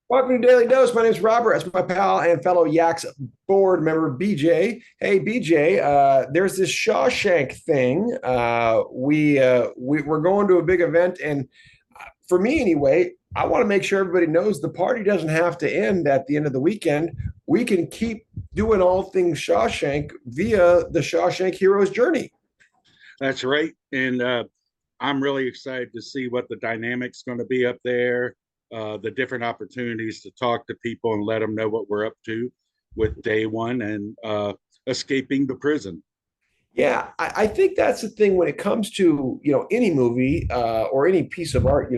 Welcome to Daily Dose. My name is Robert. That's my pal and fellow Yaks board member, BJ. Hey, BJ, there's this Shawshank thing. We're going to a big event, and for me anyway, I want to make sure everybody knows the party doesn't have to end at the end of the weekend. We can keep doing all things Shawshank via the Shawshank Hero's Journey. That's right. And I'm really excited to see what the dynamic's going to be up there, the different opportunities to talk to people and let them know what we're up to with day one and escaping the prison. Yeah, I think that's the thing when it comes to any movie or any piece of art.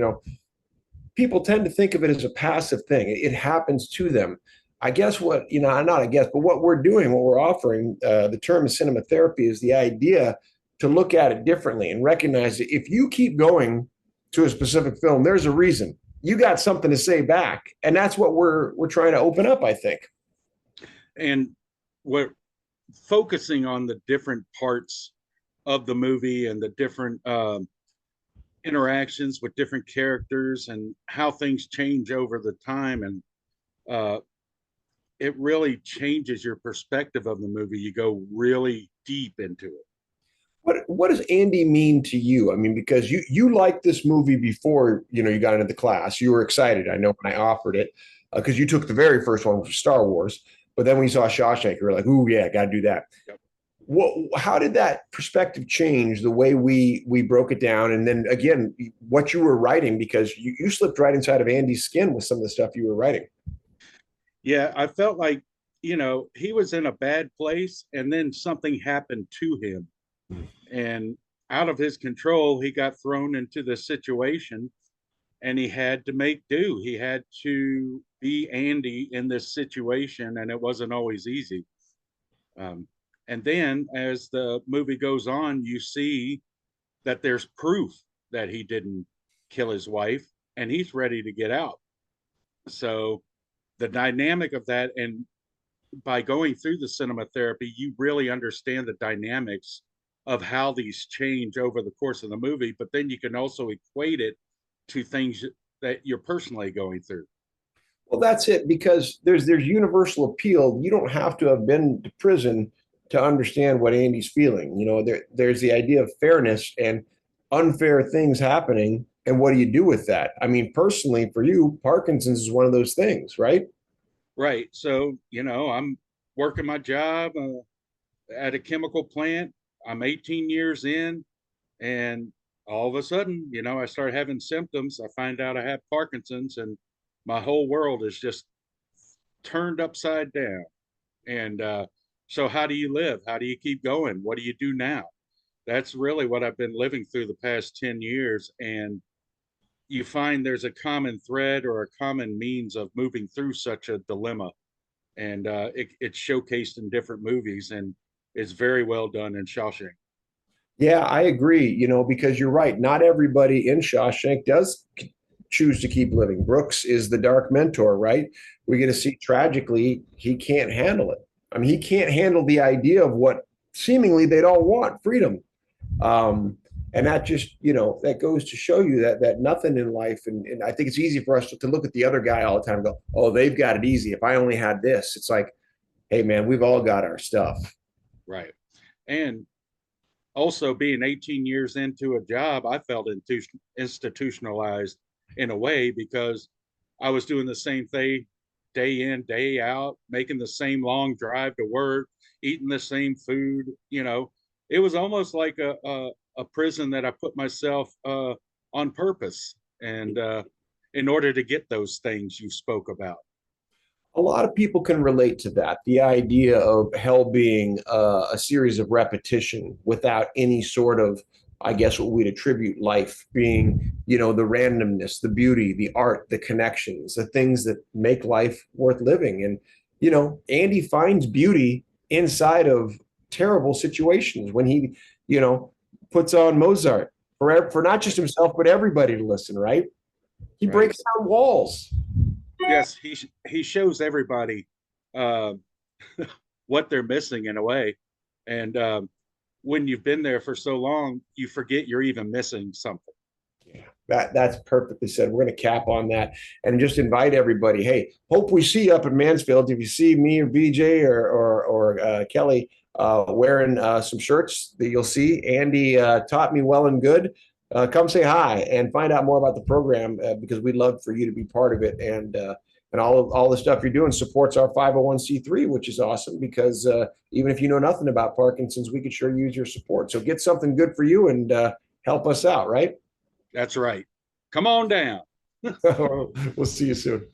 People tend to think of it as a passive thing. It happens to them. I guess what, not I guess, but what we're doing, what we're offering, the term is cinema therapy, is the idea to look at it differently and recognize that if you keep going to a specific film, there's a reason. You got something to say back. And that's what we're trying to open up, I think. And we're focusing on the different parts of the movie and the different interactions with different characters and how things change over the time. And uh, it really changes your perspective of the movie. You go really deep into it. What does Andy mean to you? I mean, because you liked this movie before you got into the class. You were excited. I know when I offered it because you took the very first one, which was Star Wars. But then when you saw Shawshank, you were like, "Ooh, yeah, got to do that." Yep. How did that perspective change the way we broke it down? And then again, what you were writing, because you slipped right inside of Andy's skin with some of the stuff you were writing. Yeah, I felt like, he was in a bad place and then something happened to him. And out of his control, he got thrown into the situation and he had to make do. He had to be Andy in this situation, and it wasn't always easy. Um, and then as the movie goes on, you see that there's proof that he didn't kill his wife and he's ready to get out. So the dynamic of that, and by going through the cinema therapy, you really understand the dynamics of how these change over the course of the movie, but then you can also equate it to things that you're personally going through. Well, that's it, because there's universal appeal. You don't have to have been to prison to understand what Andy's feeling. There's the idea of fairness and unfair things happening, and what do you do with that? I mean, personally, for you, Parkinson's is one of those things, right? Right. So, I'm working my job at a chemical plant. I'm 18 years in, and all of a sudden, I start having symptoms. I find out I have Parkinson's, and my whole world is just turned upside down. And so, how do you live? How do you keep going? What do you do now? That's really what I've been living through the past 10 years. And you find there's a common thread or a common means of moving through such a dilemma. And it's showcased in different movies and it's very well done in Shawshank. Yeah, I agree, because you're right. Not everybody in Shawshank does choose to keep living. Brooks is the dark mentor, right? We get to see tragically, he can't handle it. I mean, he can't handle the idea of what seemingly they'd all want, freedom. And that just, that goes to show you that nothing in life, and I think it's easy for us to look at the other guy all the time and go, oh, they've got it easy. If I only had this, it's like, hey, man, we've all got our stuff. Right. And also being 18 years into a job, I felt institutionalized in a way because I was doing the same thing day in, day out, making the same long drive to work, eating the same food. It was almost like a prison that I put myself on purpose and in order to get those things you spoke about. A lot of people can relate to that. The idea of hell being a series of repetition without any sort of, I guess, what we'd attribute life being, the randomness, the beauty, the art, the connections, the things that make life worth living. And, Andy finds beauty inside of terrible situations when he, you know, puts on Mozart for not just himself, but everybody to listen, right? He Right. breaks down walls. Yes, he shows everybody uh, what they're missing in a way, and when you've been there for so long, you forget you're even missing something. Yeah. That's perfectly said. We're going to cap on that and just invite everybody. Hey, hope we see you up in Mansfield. If you see me or BJ or Kelly wearing some shirts that you'll see, Andy taught me well and good. Come say hi and find out more about the program because we'd love for you to be part of it. And all the stuff you're doing supports our 501c3, which is awesome because even if you know nothing about Parkinson's, we could sure use your support. So get something good for you and help us out, right? That's right. Come on down. We'll see you soon.